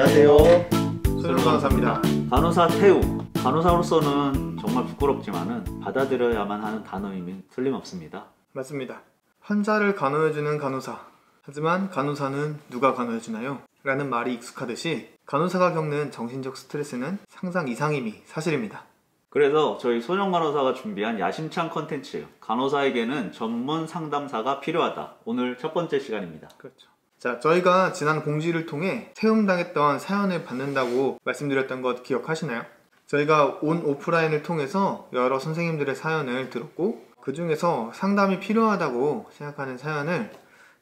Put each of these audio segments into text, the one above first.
안녕하세요. 소영 간호사입니다. 간호사 태우. 간호사로서는 정말 부끄럽지만은 받아들여야만 하는 단어임이 틀림없습니다. 맞습니다. 환자를 간호해주는 간호사. 하지만 간호사는 누가 간호해주나요? 라는 말이 익숙하듯이 간호사가 겪는 정신적 스트레스는 상상 이상임이 사실입니다. 그래서 저희 소영 간호사가 준비한 야심찬 컨텐츠, 간호사에게는 전문 상담사가 필요하다. 오늘 첫 번째 시간입니다. 그렇죠. 자, 저희가 지난 공지를 통해 채용당했던 사연을 받는다고 말씀드렸던 것 기억하시나요? 저희가 온 오프라인을 통해서 여러 선생님들의 사연을 들었고, 그 중에서 상담이 필요하다고 생각하는 사연을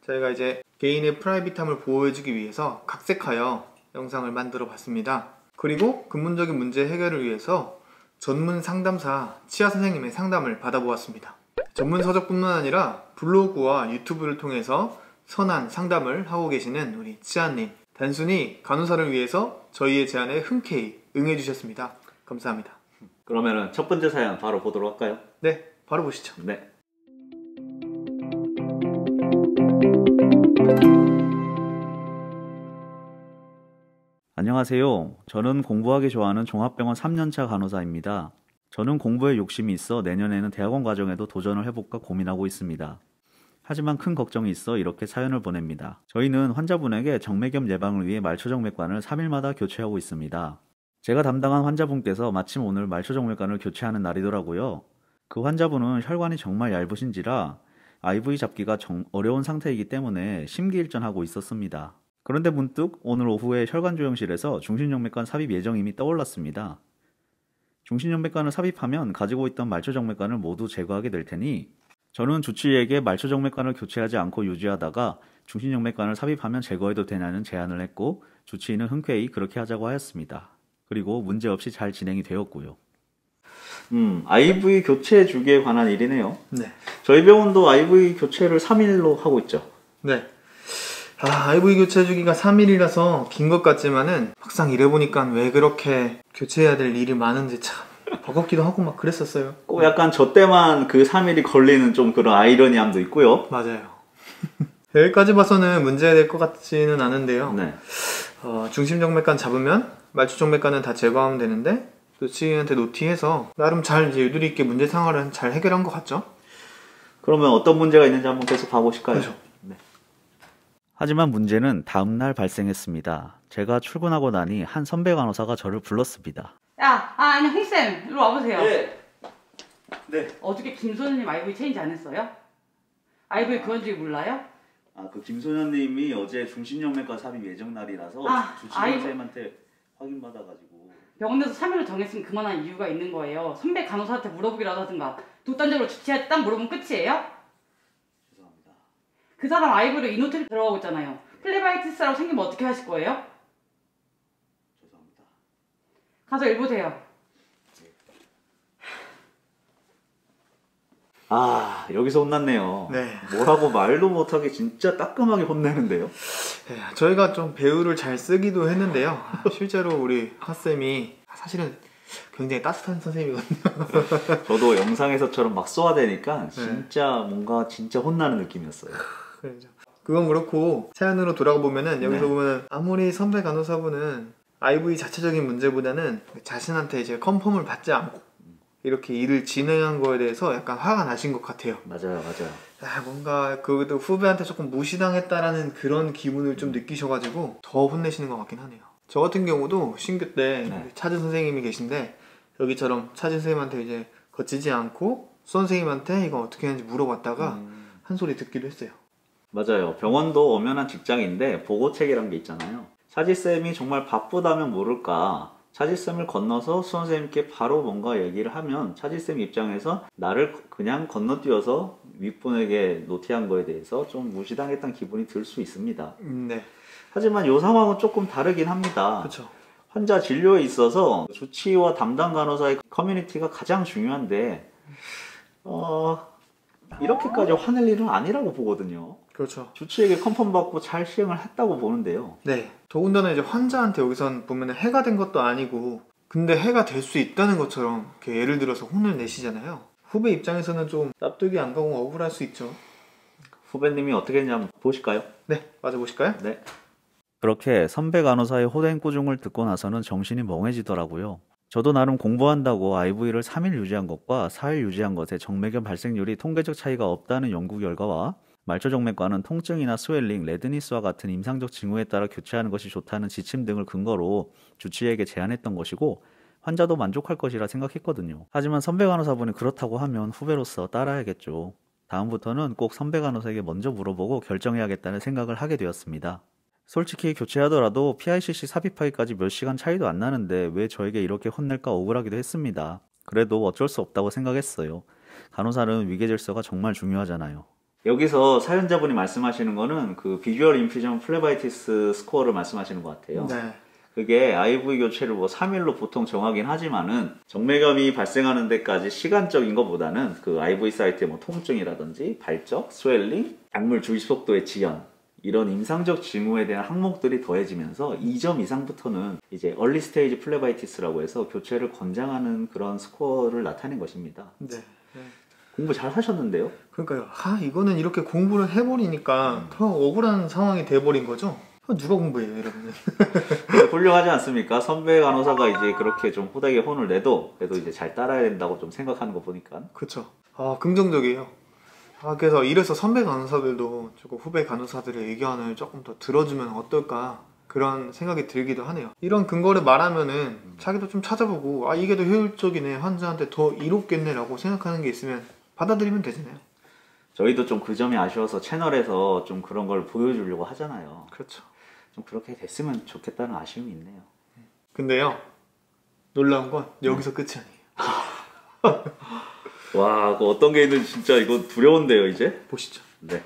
저희가 이제 개인의 프라이빗함을 보호해주기 위해서 각색하여 영상을 만들어 봤습니다. 그리고 근본적인 문제 해결을 위해서 전문 상담사 치아 선생님의 상담을 받아보았습니다. 전문 서적뿐만 아니라 블로그와 유튜브를 통해서 선한 상담을 하고 계시는 우리 치아님, 단순히 간호사를 위해서 저희의 제안에 흔쾌히 응해주셨습니다. 감사합니다. 그러면은 첫 번째 사연 바로 보도록 할까요? 네, 바로 보시죠. 네. 안녕하세요. 저는 공부하기 좋아하는 종합병원 3년차 간호사입니다. 저는 공부에 욕심이 있어 내년에는 대학원 과정에도 도전을 해볼까 고민하고 있습니다. 하지만 큰 걱정이 있어 이렇게 사연을 보냅니다. 저희는 환자분에게 정맥염 예방을 위해 말초정맥관을 3일마다 교체하고 있습니다. 제가 담당한 환자분께서 마침 오늘 말초정맥관을 교체하는 날이더라고요. 그 환자분은 혈관이 정말 얇으신지라 IV 잡기가 어려운 상태이기 때문에 심기일전하고 있었습니다. 그런데 문득 오늘 오후에 혈관조영실에서 중심정맥관 삽입 예정임이 떠올랐습니다. 중심정맥관을 삽입하면 가지고 있던 말초정맥관을 모두 제거하게 될 테니 저는 주치의에게 말초정맥관을 교체하지 않고 유지하다가 중심정맥관을 삽입하면 제거해도 되냐는 제안을 했고 주치의는 흔쾌히 그렇게 하자고 하였습니다. 그리고 문제없이 잘 진행이 되었고요. IV 교체 주기에 관한 일이네요. 네. 저희 병원도 IV 교체를 3일로 하고 있죠. 네. IV 교체 주기가 3일이라서 긴 것 같지만은 막상 일해보니까 왜 그렇게 교체해야 될 일이 많은지 참 버겁기도 하고 막 그랬었어요. 꼭 약간 저 때만 그 3일이 걸리는 좀 그런 아이러니함도 있고요. 맞아요. 여기까지 봐서는 문제될 것 같지는 않은데요. 네. 중심정맥관 잡으면 말초정맥관은 다 제거하면 되는데 주치의한테 노티해서 나름 잘 이제 유두리 있게 문제 상황을 잘 해결한 것 같죠? 그러면 어떤 문제가 있는지 한번 계속 봐보실까요? 그렇죠. 네. 하지만 문제는 다음날 발생했습니다. 제가 출근하고 나니 한 선배 간호사가 저를 불렀습니다. 아니 홍쌤 이리 와보세요. 네. 어저께 김소연님 IV 체인지 안 했어요? IV 그건 줄 몰라요? 그 김소연님이 어제 중심정맥과 삽입 예정 날이라서 주치의 선생님한테 확인받아가지고 병원에서 3일로 정했으면 그만한 이유가 있는 거예요. 선배 간호사한테 물어보기라도 하든가 독단적으로 주치의한테 딱 물어보면 끝이에요? 죄송합니다. 그 사람 IV로 이노텔 들어가고 있잖아요. 플레바이티스라고 생기면 어떻게 하실 거예요? 죄송합니다. 가서 일 보세요. 여기서 혼났네요. 네. 뭐라고 말도 못하게 진짜 따끔하게 혼내는데요. 네, 저희가 좀 배우를 잘 쓰기도 했는데요. 실제로 우리 하쌤이 사실은 굉장히 따뜻한 선생님이거든요. 저도 영상에서처럼 막 쏘아대니까 진짜 뭔가 진짜 혼나는 느낌이었어요. 그렇죠. 그건 그렇고 사연으로 돌아가 보면은 여기서 보면은 아무리 선배 간호사분은 IV 자체적인 문제보다는 자신한테 이제 컨펌을 받지 않고 이렇게 일을 진행한 거에 대해서 약간 화가 나신 것 같아요. 맞아요. 뭔가 그것도 후배한테 조금 무시당했다라는 그런 기분을 좀 느끼셔가지고 더 혼내시는 것 같긴 하네요. 저 같은 경우도 신규 때 차진 선생님이 계신데 여기처럼 차진 선생님한테 이제 거치지 않고 수선생님한테 이거 어떻게 하는지 물어봤다가 한 소리 듣기도 했어요. 맞아요. 병원도 엄연한 직장인데 보고책이란 게 있잖아요. 차지쌤이 정말 바쁘다면 모를까 차지쌤을 건너서 수선생님께 바로 뭔가 얘기를 하면 차지쌤 입장에서 나를 그냥 건너뛰어서 윗분에게 노티한 거에 대해서 좀 무시당했던 기분이 들 수 있습니다. 네. 하지만 이 상황은 조금 다르긴 합니다. 그렇죠. 환자 진료에 있어서 주치의와 담당 간호사의 커뮤니티가 가장 중요한데 이렇게까지 화낼 일은 아니라고 보거든요. 그렇죠. 주치의에게 컨펌 받고 잘 시행을 했다고 보는데요. 네. 더군다나 이제 환자한테 여기선 보면 해가 된 것도 아니고 근데 해가 될 수 있다는 것처럼 이렇게 예를 들어서 혼을 내시잖아요. 후배 입장에서는 좀 납득이 안 가고 억울할 수 있죠. 후배님이 어떻게 했냐 한번 보실까요? 네, 맞아보실까요? 네. 그렇게 선배 간호사의 호갱꾸중을 듣고 나서는 정신이 멍해지더라고요. 저도 나름 공부한다고 IV를 3일 유지한 것과 4일 유지한 것의 정맥염 발생률이 통계적 차이가 없다는 연구 결과와 말초정맥과는 통증이나 스웰링, 레드니스와 같은 임상적 징후에 따라 교체하는 것이 좋다는 지침 등을 근거로 주치의에게 제안했던 것이고 환자도 만족할 것이라 생각했거든요. 하지만 선배 간호사분이 그렇다고 하면 후배로서 따라야겠죠. 다음부터는 꼭 선배 간호사에게 먼저 물어보고 결정해야겠다는 생각을 하게 되었습니다. 솔직히 교체하더라도 PICC 삽입하기까지 몇 시간 차이도 안 나는데 왜 저에게 이렇게 혼낼까 억울하기도 했습니다. 그래도 어쩔 수 없다고 생각했어요. 간호사는 위계질서가 정말 중요하잖아요. 여기서 사연자분이 말씀하시는 거는 그 비주얼 인퓨전 플레바이티스 스코어를 말씀하시는 것 같아요. 네. 그게 IV 교체를 뭐 3일로 보통 정하긴 하지만은 정맥염이 발생하는 데까지 시간적인 것보다는 그 IV 사이트의 뭐 통증이라든지 발적, 스웰링, 약물 주입 속도의 지연 이런 임상적 징후에 대한 항목들이 더해지면서 2점 이상부터는 이제 얼리 스테이지 플레바이티스라고 해서 교체를 권장하는 그런 스코어를 나타낸 것입니다. 네. 공부 잘 하셨는데요? 그러니까요. 이거는 이렇게 공부를 해버리니까 더 억울한 상황이 돼버린 거죠. 누가 공부해요, 여러분은? 훌륭하지 않습니까? 선배 간호사가 이제 그렇게 좀 호되게 혼을 내도 그래도 이제 잘 따라야 된다고 좀 생각하는 거 보니까. 그렇죠. 긍정적이에요. 그래서 이래서 선배 간호사들도 조금 후배 간호사들의 의견을 조금 더 들어주면 어떨까 그런 생각이 들기도 하네요. 이런 근거를 말하면은 자기도 좀 찾아보고 이게 더 효율적이네, 환자한테 더 이롭겠네 라고 생각하는 게 있으면 받아들이면 되잖아요. 저희도 좀 그 점이 아쉬워서 채널에서 좀 그런 걸 보여주려고 하잖아요. 그렇죠. 좀 그렇게 됐으면 좋겠다는 아쉬움이 있네요. 근데요, 놀라운 건 여기서 끝이 아니에요. 와, 그 어떤 게 있는지 진짜 이거 두려운데요, 이제? 보시죠. 네.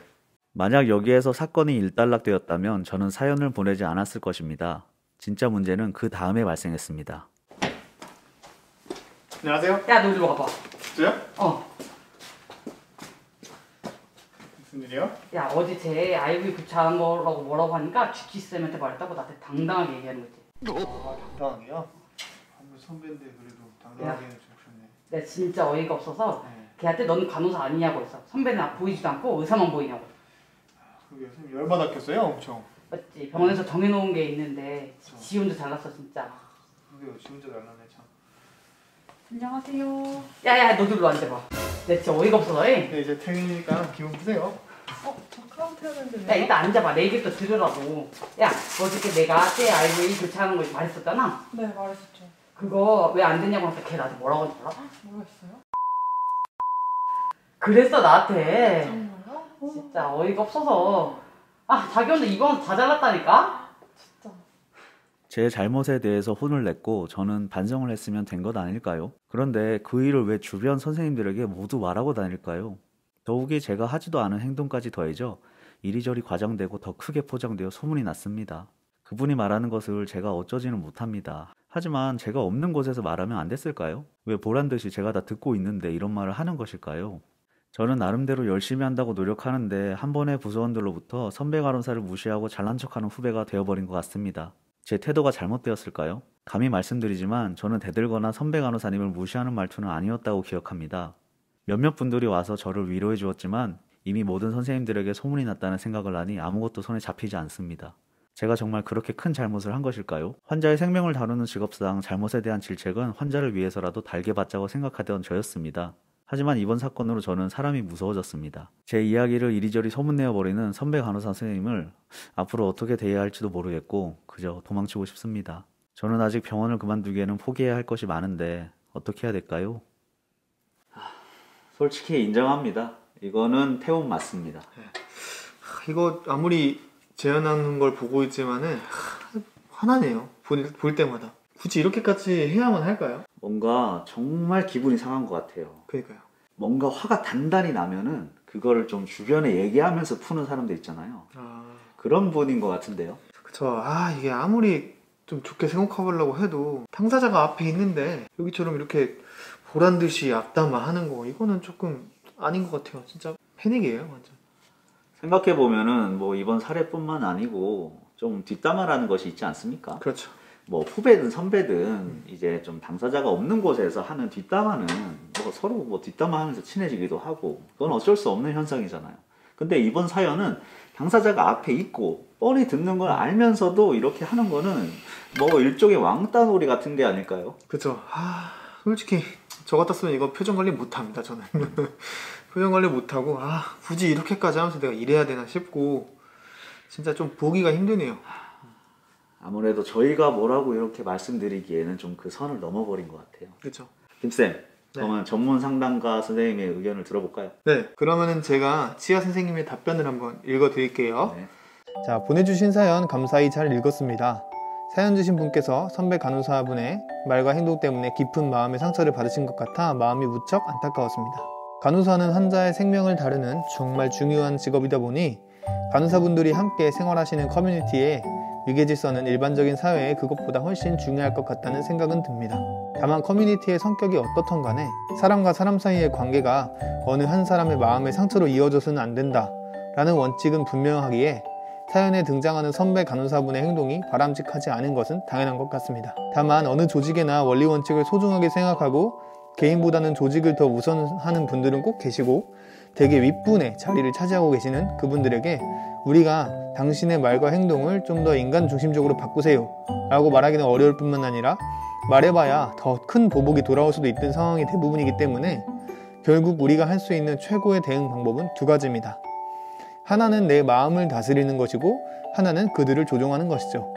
만약 여기에서 사건이 일단락되었다면 저는 사연을 보내지 않았을 것입니다. 진짜 문제는 그 다음에 발생했습니다. 안녕하세요. 야, 너 이리 와봐. 진짜요? 무슨 일이요? 야, 어제 쟤 IV 교체한 거라고 뭐라고 하니까 GT쌤한테 말했다고 나한테 당당하게 얘기하는 거지. 당당하게요? 한번 선배인데 그래도 당당하게는 좀 그렇네. 내가 진짜 어이가 없어서 네. 걔한테 너는 간호사 아니냐고 했어. 선배는 보이지도 않고 의사만 보이냐고. 그게 선생님 열받았겠어요, 엄청. 맞지? 병원에서 정해놓은 게 있는데 지 혼자 잘났어 진짜. 그게요, 지 혼자 날라네 참. 안녕하세요. 야야, 너도 일로 앉아봐. 내가 진짜 어이가 없어서 네, 이제 퇴근이니까 기분 푸세요. 저 카운트 해야 되는데 야, 일단 앉아봐. 내 얘기 또 들으라고. 야, 어저께 내가 쟤 IV 교체하는 거 말했었잖아. 네, 말했었죠. 그거 왜 안 됐냐고 하니까 걔 나한테 뭐라고 하는지 알아? 모르겠어요? 그랬어 나한테. 정말요? 진짜 어이가 없어서. 자기 혼자 이번 다 잘랐다니까? 진짜. 제 잘못에 대해서 혼을 냈고 저는 반성을 했으면 된 것 아닐까요? 그런데 그 일을 왜 주변 선생님들에게 모두 말하고 다닐까요? 더욱이 제가 하지도 않은 행동까지 더해져 이리저리 과장되고 더 크게 포장되어 소문이 났습니다. 그분이 말하는 것을 제가 어쩌지는 못합니다. 하지만 제가 없는 곳에서 말하면 안 됐을까요? 왜 보란듯이 제가 다 듣고 있는데 이런 말을 하는 것일까요? 저는 나름대로 열심히 한다고 노력하는데 한 번의 부서원들로부터 선배 간호사를 무시하고 잘난 척하는 후배가 되어버린 것 같습니다. 제 태도가 잘못되었을까요? 감히 말씀드리지만 저는 대들거나 선배 간호사님을 무시하는 말투는 아니었다고 기억합니다. 몇몇 분들이 와서 저를 위로해 주었지만 이미 모든 선생님들에게 소문이 났다는 생각을 하니 아무것도 손에 잡히지 않습니다. 제가 정말 그렇게 큰 잘못을 한 것일까요? 환자의 생명을 다루는 직업상 잘못에 대한 질책은 환자를 위해서라도 달게 받자고 생각하던 저였습니다. 하지만 이번 사건으로 저는 사람이 무서워졌습니다. 제 이야기를 이리저리 소문내어버리는 선배 간호사 선생님을 앞으로 어떻게 대해야 할지도 모르겠고 그저 도망치고 싶습니다. 저는 아직 병원을 그만두기에는 포기해야 할 것이 많은데 어떻게 해야 될까요? 솔직히 인정합니다. 이거는 태움 맞습니다. 이거 아무리 재현하는 걸 보고 있지만은 화나네요. 볼 때마다. 굳이 이렇게까지 해야만 할까요? 뭔가 정말 기분이 상한 것 같아요. 그러니까요. 뭔가 화가 단단히 나면은 그거를 좀 주변에 얘기하면서 푸는 사람들 있잖아요. 그런 분인 것 같은데요. 그쵸. 이게 아무리 좀 좋게 생각해보려고 해도 당사자가 앞에 있는데 여기처럼 이렇게 보란듯이 앞담화하는 거 이거는 조금 아닌 것 같아요. 진짜 패닉이에요, 완전. 생각해보면은 뭐 이번 사례뿐만 아니고 좀 뒷담화라는 것이 있지 않습니까? 그렇죠. 뭐 후배든 선배든 이제 좀 당사자가 없는 곳에서 하는 뒷담화는 뭐 서로 뭐 뒷담화하면서 친해지기도 하고 그건 어쩔 수 없는 현상이잖아요. 근데 이번 사연은 당사자가 앞에 있고 뻔히 듣는 걸 알면서도 이렇게 하는 거는 뭐 일종의 왕따놀이 같은 게 아닐까요? 그쵸. 솔직히 저 같았으면 이거 표정 관리 못합니다, 저는. 표정 관리 못하고 굳이 이렇게까지 하면서 내가 이래야 되나 싶고 진짜 좀 보기가 힘드네요. 아무래도 저희가 뭐라고 이렇게 말씀드리기에는 좀 그 선을 넘어버린 것 같아요. 그쵸. 김쌤, 그러면 전문 상담가 선생님의 의견을 들어볼까요? 네, 그러면은 제가 치아 선생님의 답변을 한번 읽어드릴게요. 네. 자, 보내주신 사연 감사히 잘 읽었습니다. 사연 주신 분께서 선배 간호사분의 말과 행동 때문에 깊은 마음의 상처를 받으신 것 같아 마음이 무척 안타까웠습니다. 간호사는 환자의 생명을 다루는 정말 중요한 직업이다 보니 간호사분들이 함께 생활하시는 커뮤니티에 위계질서는 일반적인 사회에 그것보다 훨씬 중요할 것 같다는 생각은 듭니다. 다만 커뮤니티의 성격이 어떻든 간에 사람과 사람 사이의 관계가 어느 한 사람의 마음의 상처로 이어져서는 안 된다 라는 원칙은 분명하기에 사연에 등장하는 선배 간호사분의 행동이 바람직하지 않은 것은 당연한 것 같습니다. 다만 어느 조직이나 원리 원칙을 소중하게 생각하고 개인보다는 조직을 더 우선하는 분들은 꼭 계시고 되게 윗분의 자리를 차지하고 계시는 그분들에게 우리가 당신의 말과 행동을 좀 더 인간 중심적으로 바꾸세요 라고 말하기는 어려울 뿐만 아니라 말해봐야 더 큰 보복이 돌아올 수도 있는 상황이 대부분이기 때문에 결국 우리가 할 수 있는 최고의 대응 방법은 두 가지입니다. 하나는 내 마음을 다스리는 것이고 하나는 그들을 조종하는 것이죠.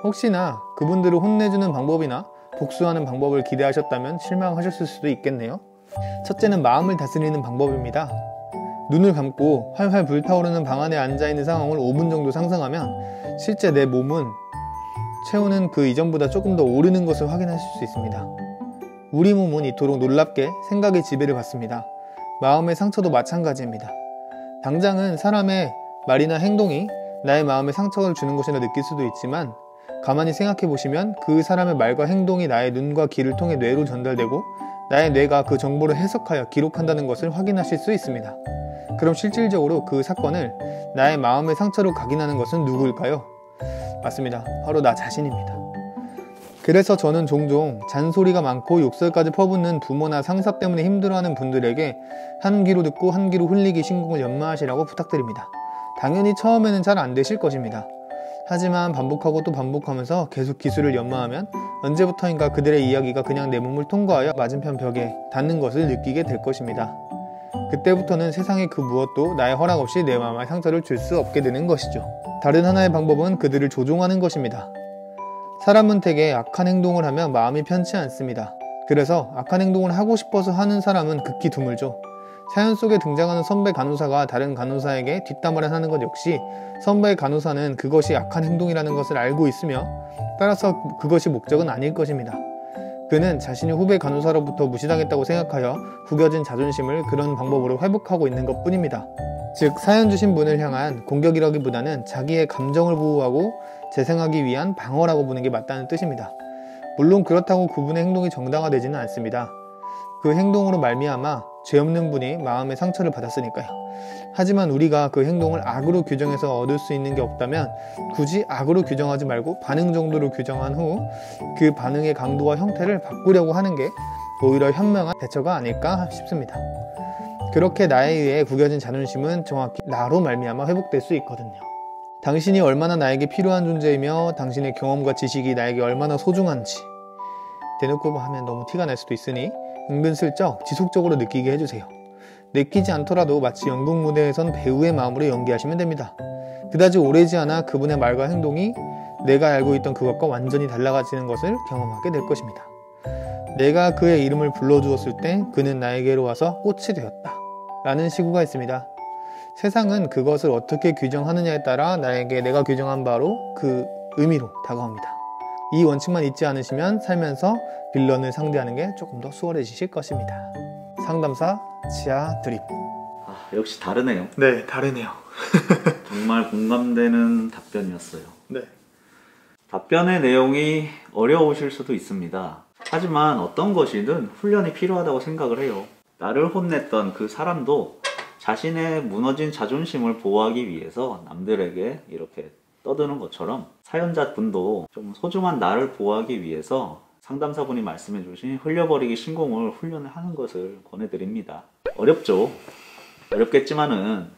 혹시나 그분들을 혼내주는 방법이나 복수하는 방법을 기대하셨다면 실망하셨을 수도 있겠네요. 첫째는 마음을 다스리는 방법입니다. 눈을 감고 활활 불타오르는 방 안에 앉아있는 상황을 5분 정도 상상하면 실제 내 몸은 체온은 그 이전보다 조금 더 오르는 것을 확인하실 수 있습니다. 우리 몸은 이토록 놀랍게 생각의 지배를 받습니다. 마음의 상처도 마찬가지입니다. 당장은 사람의 말이나 행동이 나의 마음에 상처를 주는 것이라 느낄 수도 있지만 가만히 생각해 보시면 그 사람의 말과 행동이 나의 눈과 귀를 통해 뇌로 전달되고 나의 뇌가 그 정보를 해석하여 기록한다는 것을 확인하실 수 있습니다. 그럼 실질적으로 그 사건을 나의 마음의 상처로 각인하는 것은 누구일까요? 맞습니다. 바로 나 자신입니다. 그래서 저는 종종 잔소리가 많고 욕설까지 퍼붓는 부모나 상사 때문에 힘들어하는 분들에게 한 귀로 듣고 한 귀로 흘리기 신공을 연마하시라고 부탁드립니다. 당연히 처음에는 잘 안 되실 것입니다. 하지만 반복하고 또 반복하면서 계속 기술을 연마하면 언제부터인가 그들의 이야기가 그냥 내 몸을 통과하여 맞은편 벽에 닿는 것을 느끼게 될 것입니다. 그때부터는 세상의 그 무엇도 나의 허락 없이 내 마음에 상처를 줄 수 없게 되는 것이죠. 다른 하나의 방법은 그들을 조종하는 것입니다. 사람은 되게 악한 행동을 하면 마음이 편치 않습니다. 그래서 악한 행동을 하고 싶어서 하는 사람은 극히 드물죠. 사연 속에 등장하는 선배 간호사가 다른 간호사에게 뒷담화를 하는 것 역시 선배 간호사는 그것이 악한 행동이라는 것을 알고 있으며 따라서 그것이 목적은 아닐 것입니다. 그는 자신이 후배 간호사로부터 무시당했다고 생각하여 구겨진 자존심을 그런 방법으로 회복하고 있는 것 뿐입니다. 즉 사연 주신 분을 향한 공격이라기보다는 자기의 감정을 보호하고 재생하기 위한 방어라고 보는 게 맞다는 뜻입니다. 물론 그렇다고 그분의 행동이 정당화되지는 않습니다. 그 행동으로 말미암아 죄 없는 분이 마음의 상처를 받았으니까요. 하지만 우리가 그 행동을 악으로 규정해서 얻을 수 있는 게 없다면 굳이 악으로 규정하지 말고 반응 정도로 규정한 후 그 반응의 강도와 형태를 바꾸려고 하는 게 오히려 현명한 대처가 아닐까 싶습니다. 그렇게 나에 의해 구겨진 자존심은 정확히 나로 말미암아 회복될 수 있거든요. 당신이 얼마나 나에게 필요한 존재이며 당신의 경험과 지식이 나에게 얼마나 소중한지 대놓고 하면 너무 티가 날 수도 있으니 은근슬쩍 지속적으로 느끼게 해주세요. 느끼지 않더라도 마치 연극 무대에선 배우의 마음으로 연기하시면 됩니다. 그다지 오래지 않아 그분의 말과 행동이 내가 알고 있던 그것과 완전히 달라지는 것을 경험하게 될 것입니다. 내가 그의 이름을 불러주었을 때 그는 나에게로 와서 꽃이 되었다 라는 시구가 있습니다. 세상은 그것을 어떻게 규정하느냐에 따라 나에게 내가 규정한 바로 그 의미로 다가옵니다. 이 원칙만 잊지 않으시면 살면서 빌런을 상대하는 게 조금 더 수월해지실 것입니다. 상담사 치아 드립. 역시 다르네요. 네, 다르네요. 정말 공감되는 답변이었어요. 네. 답변의 내용이 어려우실 수도 있습니다. 하지만 어떤 것이든 훈련이 필요하다고 생각을 해요. 나를 혼냈던 그 사람도 자신의 무너진 자존심을 보호하기 위해서 남들에게 이렇게 떠드는 것처럼 사연자분도 좀 소중한 나를 보호하기 위해서 상담사분이 말씀해 주신 흘려버리기 신공을 훈련을 하는 것을 권해드립니다. 어렵죠. 어렵겠지만은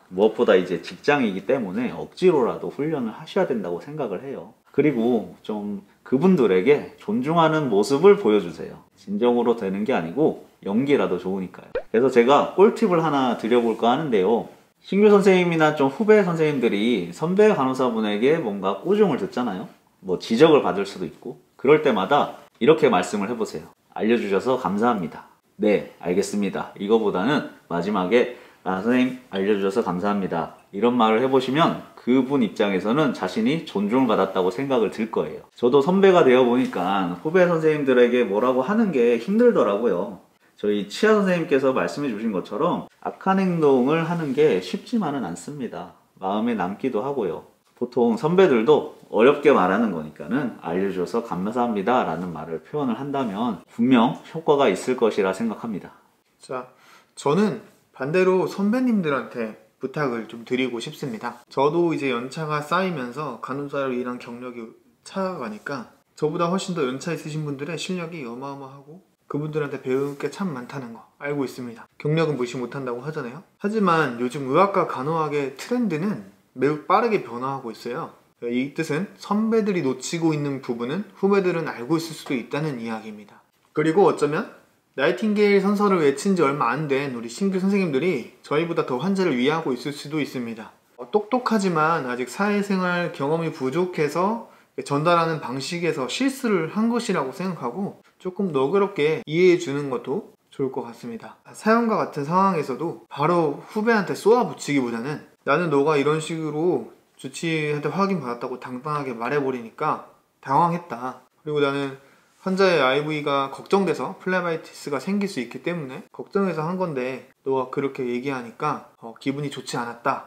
무엇보다 이제 직장이기 때문에 억지로라도 훈련을 하셔야 된다고 생각을 해요. 그리고 좀 그분들에게 존중하는 모습을 보여주세요. 진정으로 되는 게 아니고 연기라도 좋으니까요. 그래서 제가 꿀팁을 하나 드려볼까 하는데요. 신규 선생님이나 좀 후배 선생님들이 선배 간호사분에게 뭔가 꾸중을 듣잖아요. 뭐 지적을 받을 수도 있고, 그럴 때마다 이렇게 말씀을 해보세요. 알려주셔서 감사합니다. 네, 알겠습니다. 이거보다는 마지막에 선생님 알려주셔서 감사합니다. 이런 말을 해보시면 그분 입장에서는 자신이 존중을 받았다고 생각을 들 거예요. 저도 선배가 되어 보니까 후배 선생님들에게 뭐라고 하는 게 힘들더라고요. 저희 치아 선생님께서 말씀해 주신 것처럼 악한 행동을 하는 게 쉽지만은 않습니다. 마음에 남기도 하고요. 보통 선배들도 어렵게 말하는 거니까는 알려주셔서 감사합니다 라는 말을 표현을 한다면 분명 효과가 있을 것이라 생각합니다. 자, 저는 반대로 선배님들한테 부탁을 좀 드리고 싶습니다. 저도 이제 연차가 쌓이면서 간호사로 일한 경력이 차가니까 저보다 훨씬 더 연차 있으신 분들의 실력이 어마어마하고 그분들한테 배울 게 참 많다는 거 알고 있습니다. 경력은 무시 못한다고 하잖아요. 하지만 요즘 의학과 간호학의 트렌드는 매우 빠르게 변화하고 있어요. 이 뜻은 선배들이 놓치고 있는 부분은 후배들은 알고 있을 수도 있다는 이야기입니다. 그리고 어쩌면 나이팅게일 선서를 외친 지 얼마 안 된 우리 신규 선생님들이 저희보다 더 환자를 위하고 있을 수도 있습니다. 똑똑하지만 아직 사회생활 경험이 부족해서 전달하는 방식에서 실수를 한 것이라고 생각하고 조금 너그럽게 이해해 주는 것도 좋을 것 같습니다. 사연과 같은 상황에서도 바로 후배한테 쏘아붙이기보다는 나는 너가 이런 식으로 주치의한테 확인받았다고 당당하게 말해버리니까 당황했다. 그리고 나는 환자의 IV가 걱정돼서 플레바이티스가 생길 수 있기 때문에 걱정해서 한 건데 너가 그렇게 얘기하니까 기분이 좋지 않았다.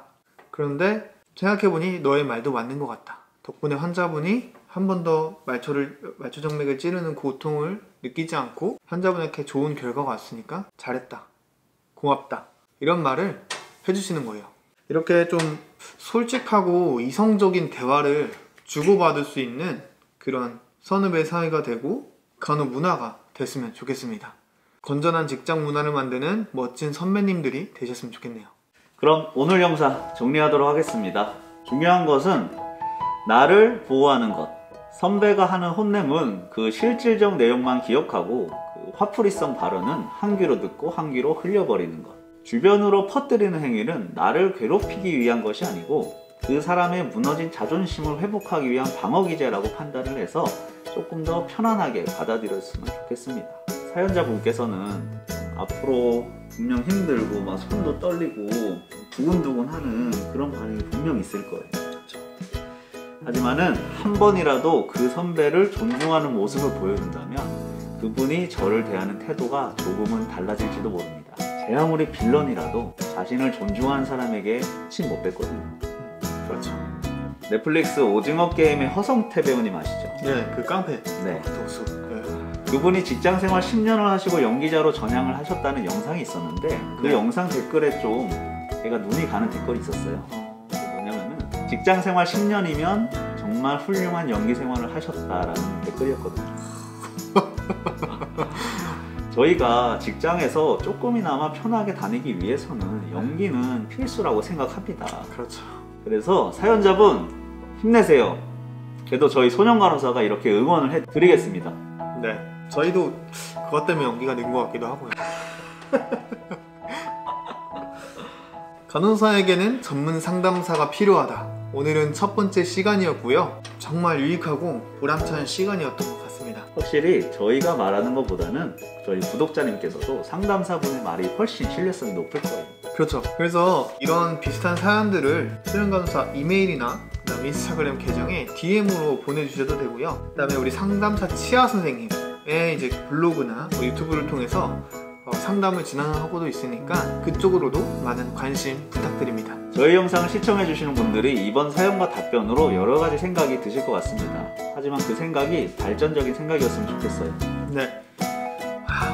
그런데 생각해보니 너의 말도 맞는 것 같다. 덕분에 환자분이 한 번 더 말초정맥을 찌르는 고통을 느끼지 않고 환자분에게 좋은 결과가 왔으니까 잘했다. 고맙다. 이런 말을 해주시는 거예요. 이렇게 좀 솔직하고 이성적인 대화를 주고받을 수 있는 그런 선후배 사이가 되고 간호 문화가 됐으면 좋겠습니다. 건전한 직장 문화를 만드는 멋진 선배님들이 되셨으면 좋겠네요. 그럼 오늘 영상 정리하도록 하겠습니다. 중요한 것은 나를 보호하는 것. 선배가 하는 혼냄은 그 실질적 내용만 기억하고 그 화풀이성 발언은 한 귀로 듣고 한 귀로 흘려버리는 것. 주변으로 퍼뜨리는 행위는 나를 괴롭히기 위한 것이 아니고 그 사람의 무너진 자존심을 회복하기 위한 방어기제라고 판단을 해서 조금 더 편안하게 받아들였으면 좋겠습니다. 사연자분께서는 앞으로 분명 힘들고 막 손도 떨리고 두근두근 하는 그런 반응이 분명 있을 거예요. 하지만은 한 번이라도 그 선배를 존중하는 모습을 보여준다면 그분이 저를 대하는 태도가 조금은 달라질지도 모릅니다. 제 아무리 빌런이라도 자신을 존중하는 사람에게 침 못 뱉거든요. 그렇죠. 넷플릭스 오징어 게임의 허성태 배우님 아시죠? 네, 그 깡패. 네. 도수. 네. 그분이 직장생활 10년을 하시고 연기자로 전향을 하셨다는 영상이 있었는데 그 네. 영상 댓글에 좀 제가 눈이 가는 댓글이 있었어요. 뭐냐면은 직장생활 10년이면 정말 훌륭한 연기 생활을 하셨다라는 댓글이었거든요. 저희가 직장에서 조금이나마 편하게 다니기 위해서는 연기는 필수라고 생각합니다. 그렇죠. 그래서 사연자분 힘내세요. 그래도 저희 소년간호사가 이렇게 응원을 해드리겠습니다. 네, 저희도 그것 때문에 연기가 는 것 같기도 하고요. 간호사에게는 전문 상담사가 필요하다. 오늘은 첫 번째 시간이었고요. 정말 유익하고 보람찬 시간이었던 것 같습니다. 확실히 저희가 말하는 것보다는 저희 구독자님께서도 상담사분의 말이 훨씬 신뢰성이 높을 거예요. 그렇죠. 그래서 이런 비슷한 사연들을 소년간호사 이메일이나 그다음에 인스타그램 계정에 DM으로 보내주셔도 되고요. 그다음에 우리 상담사 치아 선생님의 이제 블로그나 유튜브를 통해서 상담을 진행하고도 있으니까 그쪽으로도 많은 관심 부탁드립니다. 저희 영상을 시청해주시는 분들이 이번 사연과 답변으로 여러 가지 생각이 드실 것 같습니다. 하지만 그 생각이 발전적인 생각이었으면 좋겠어요. 네.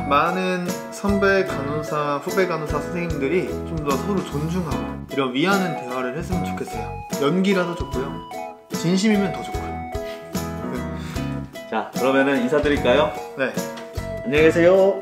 많은 선배 간호사, 후배 간호사 선생님들이 좀 더 서로 존중하고 이런 위하는 대화를 했으면 좋겠어요. 연기라도 좋고요. 진심이면 더 좋고요. 자, 그러면은 인사드릴까요? 네. 안녕히 계세요.